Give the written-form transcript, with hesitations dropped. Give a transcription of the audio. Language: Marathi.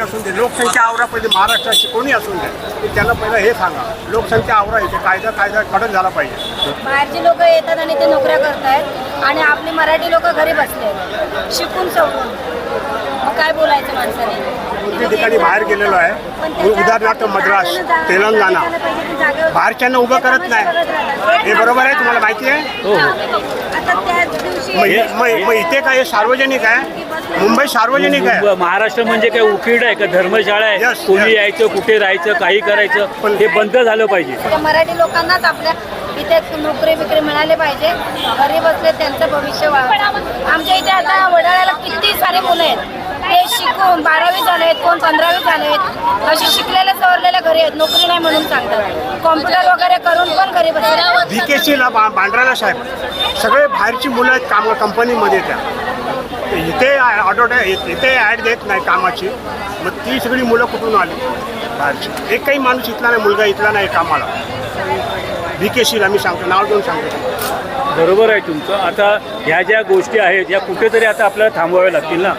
असून दे, लोकसंख्या आवरा पहिले महाराष्ट्राची कोणी असून दे, त्यांना पहिलं हे सांगा, लोकसंख्या आवरा इथे कायदा कडक झाला पाहिजे. बाहेरची लोक येतात आणि ते नोकऱ्या करतायत आणि आपली मराठी लोक घरी बसले शिकून सवरून. मग काय बोलायचं माणसाने. कोणत्या ठिकाणी बाहेर गेलेलो आहे, उदाहरणार्थ मद्रास, तेलंगणा, बाहेरच्यांना उभं करत नाही. हे बरोबर आहे, तुम्हाला माहिती आहे. आता त्याच दिवशी मग इथे काय सार्वजनिक आहे, मुंबई सार्वजनिक आहे. महाराष्ट्र म्हणजे काय उकीड आहे का धर्मशाळा आहे? Yes, कोणी yes. यायचं कुठे राहायचं काही करायचं पण हे बंद झालं पाहिजे. त्या मराठी लोकांनाच आपल्या इथे नोकरी बिकरी मिळाले पाहिजे. घरी बसले त्यांचं भविष्य आमच्या इथे आता वडाळ्याला किती सारे मुलं आहेत, ते शिकून 12वी झाले आहेत, कोण 15वी झाले आहेत, असे शिकलेले सवरलेले घरी आहेत, नोकरी नाही म्हणून सांगतात. कॉम्प्युटर वगैरे करून पण घरी बसले. VKC बांद्राला साहेब सगळे बाहेरची मुलं आहेत काम कंपनीमध्ये. त्या इथे इथे ॲड देत नाही कामाची, मग ती सगळी मुलं कुठून आली बाहेरची? एकही माणूस इथला नाही, मुलगा इथला नाही कामाला. VKCला मी सांगतो, नाव देऊन सांगतो. बरोबर आहे तुमचं. आता ह्या ज्या गोष्टी आहेत या कुठेतरी आता आपल्याला थांबवाव्या लागतील ना.